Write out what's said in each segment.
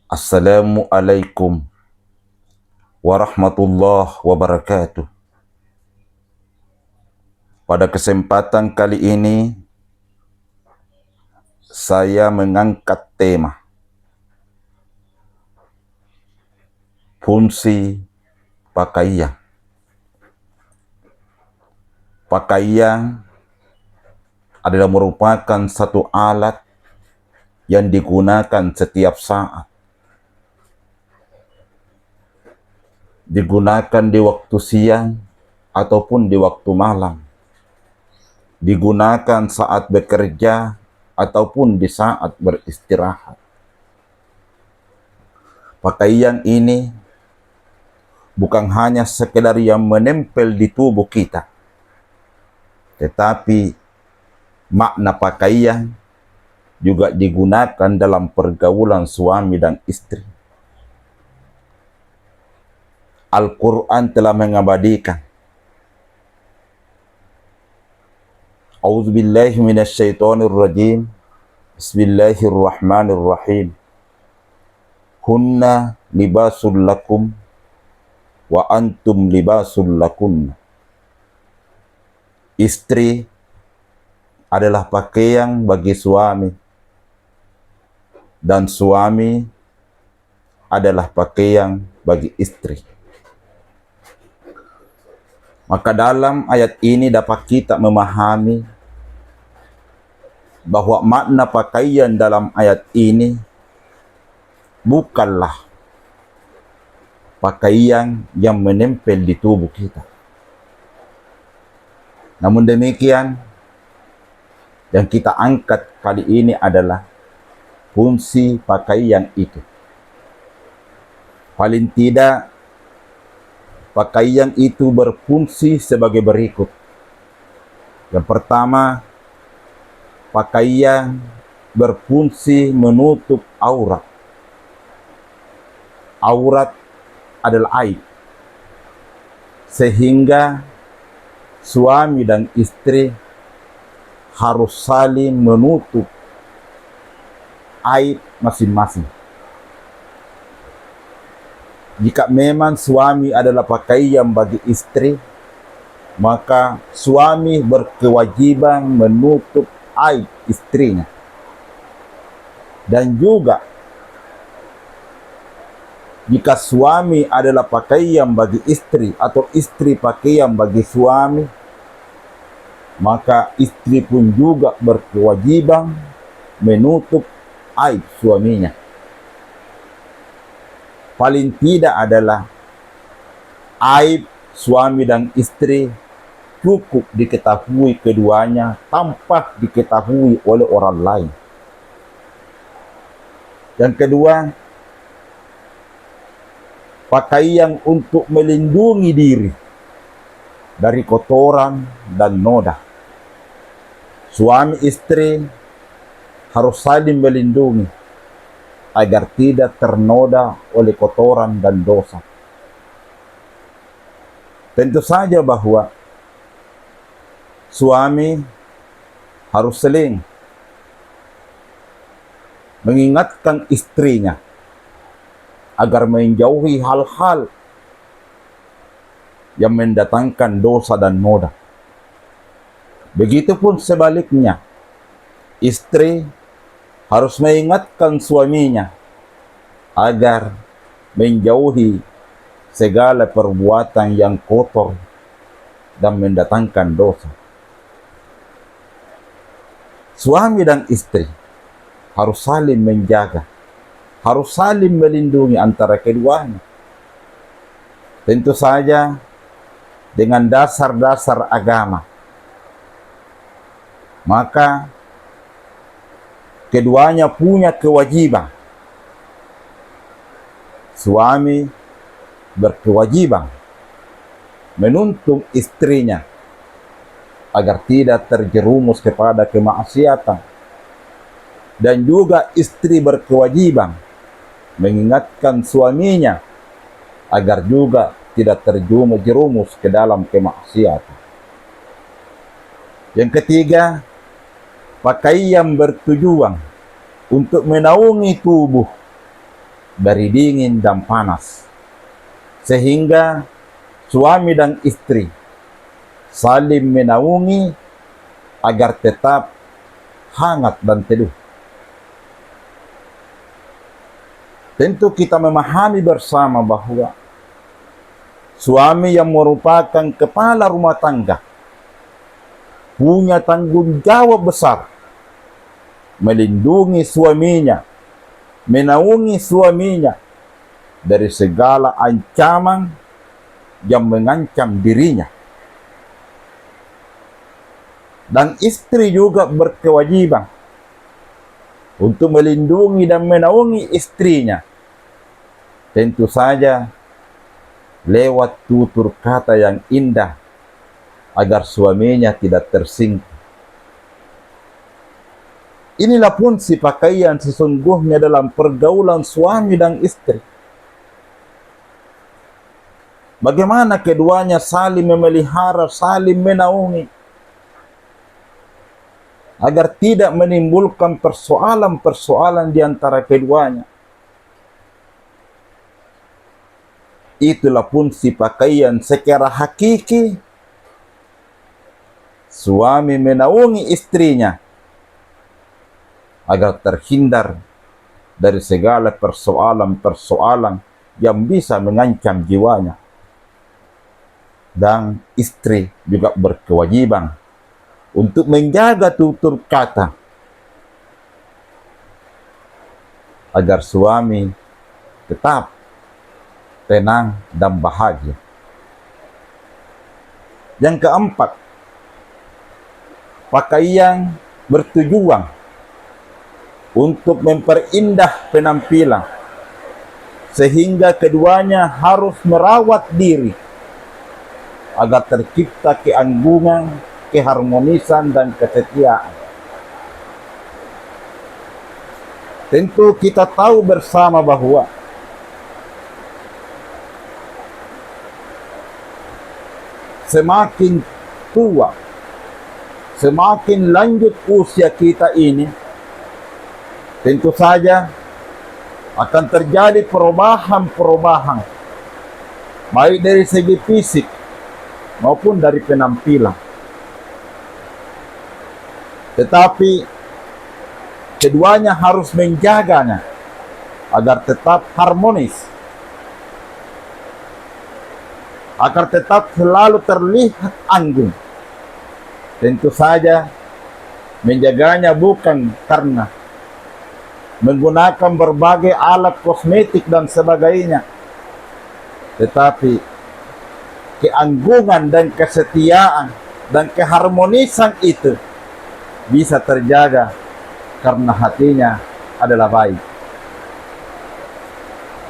Assalamualaikum warahmatullahi wabarakatuh. Pada kesempatan kali ini, saya mengangkat tema fungsi pakaian. Pakaian adalah merupakan satu alat yang digunakan setiap saat. Digunakan di waktu siang ataupun di waktu malam. Digunakan saat bekerja ataupun di saat beristirahat. Pakaian ini bukan hanya sekedar yang menempel di tubuh kita, tetapi makna pakaian juga digunakan dalam pergaulan suami dan istri. Al-Quran telah mengabadikan, A'udzubillahi minasyaitonirrajim, Bismillahirrahmanirrahim. Hunna libasul lakum wa antum libasul lakunna. Istri adalah pakaian bagi suami, dan suami adalah pakaian bagi istri. Maka dalam ayat ini dapat kita memahami bahwa makna pakaian dalam ayat ini bukanlah pakaian yang menempel di tubuh kita. Namun demikian, yang kita angkat kali ini adalah fungsi pakaian itu. Paling tidak, pakaian itu berfungsi sebagai berikut. Yang pertama, pakaian berfungsi menutup aurat. Aurat adalah aib, sehingga suami dan istri harus saling menutup aib masing-masing. Jika memang suami adalah pakaian bagi istri, maka suami berkewajiban menutup aib istrinya. Dan juga, jika suami adalah pakaian bagi istri atau istri pakaian bagi suami, maka istri pun juga berkewajiban menutup aib suaminya. Paling tidak adalah aib suami dan istri cukup diketahui keduanya tanpa diketahui oleh orang lain. Yang kedua, pakaian untuk melindungi diri dari kotoran dan noda. Suami istri harus saling melindungi agar tidak ternoda oleh kotoran dan dosa. Tentu saja bahwa suami harus sering mengingatkan istrinya agar menjauhi hal-hal yang mendatangkan dosa dan noda. Begitupun sebaliknya, istri harus mengingatkan suaminya agar menjauhi segala perbuatan yang kotor dan mendatangkan dosa. Suami dan istri harus saling menjaga, harus saling melindungi antara keduanya. Tentu saja dengan dasar-dasar agama. Maka keduanya punya kewajiban. Suami berkewajiban menuntun istrinya agar tidak terjerumus kepada kemaksiatan. Dan juga istri berkewajiban mengingatkan suaminya agar juga tidak terjerumus ke dalam kemaksiatan. Yang ketiga, pakaian bertujuan untuk menaungi tubuh dari dingin dan panas, sehingga suami dan istri saling menaungi agar tetap hangat dan teduh. Tentu kita memahami bersama bahwa suami yang merupakan kepala rumah tangga punya tanggung jawab besar melindungi suaminya, menaungi suaminya dari segala ancaman yang mengancam dirinya. Dan istri juga berkewajiban untuk melindungi dan menaungi istrinya. Tentu saja lewat tutur kata yang indah agar suaminya tidak tersinggung. Inilah fungsi pakaian sesungguhnya dalam pergaulan suami dan istri. Bagaimana keduanya saling memelihara, saling menaungi, agar tidak menimbulkan persoalan-persoalan di antara keduanya. Itulah fungsi pakaian secara hakiki. Suami menaungi istrinya agar terhindar dari segala persoalan-persoalan yang bisa mengancam jiwanya. Dan istri juga berkewajiban untuk menjaga tutur kata agar suami tetap tenang dan bahagia. Yang keempat, pakaian bertujuan untuk memperindah penampilan, sehingga keduanya harus merawat diri agar tercipta keanggungan, keharmonisan, dan kesetiaan. Tentu kita tahu bersama bahwa semakin tua, semakin lanjut usia kita ini, tentu saja akan terjadi perubahan-perubahan, baik dari segi fisik maupun dari penampilan. Tetapi keduanya harus menjaganya agar tetap harmonis, agar tetap selalu terlihat anggun. Tentu saja menjaganya bukan karena menggunakan berbagai alat kosmetik dan sebagainya, tetapi keanggungan dan kesetiaan dan keharmonisan itu bisa terjaga karena hatinya adalah baik.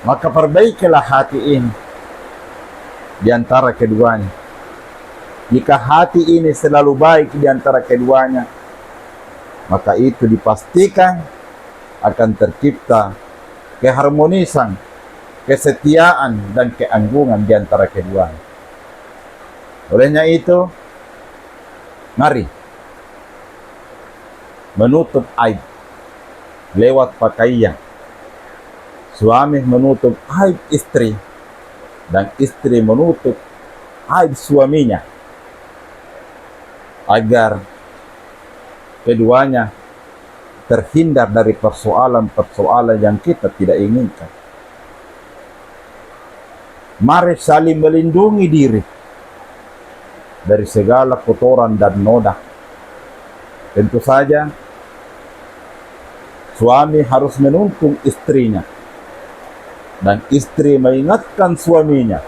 Maka perbaikilah hati ini di antara keduanya. Jika hati ini selalu baik di antara keduanya, maka itu dipastikan akan tercipta keharmonisan, kesetiaan, dan keanggungan di antara keduanya. Olehnya itu, mari menutup aib lewat pakaian. Suami menutup aib istri, dan istri menutup aib suaminya, agar keduanya terhindar dari persoalan-persoalan yang kita tidak inginkan. Mari saling melindungi diri dari segala kotoran dan noda. Tentu saja suami harus menuntun istrinya, dan istri mengingatkan suaminya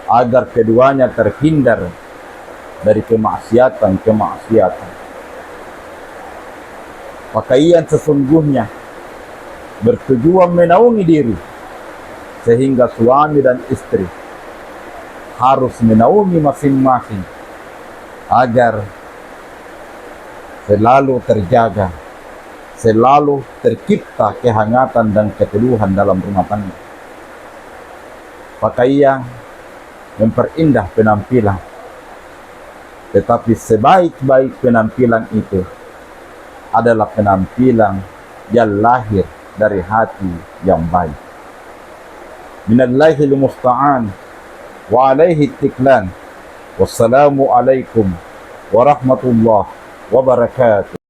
agar keduanya terhindar dari kemaksiatan. Pakaian sesungguhnya bertujuan menaungi diri, sehingga suami dan istri harus menaungi masing-masing agar selalu terjaga, selalu tercipta kehangatan dan keteduhan dalam rumah tangga. Pakaian memperindah penampilan, tetapi sebaik-baik penampilan itu adalah penampilan yang lahir dari hati yang baik. Minallahil musta'an wa alaihi tiklan. Wassalamu alaikum warahmatullahi wabarakatuh.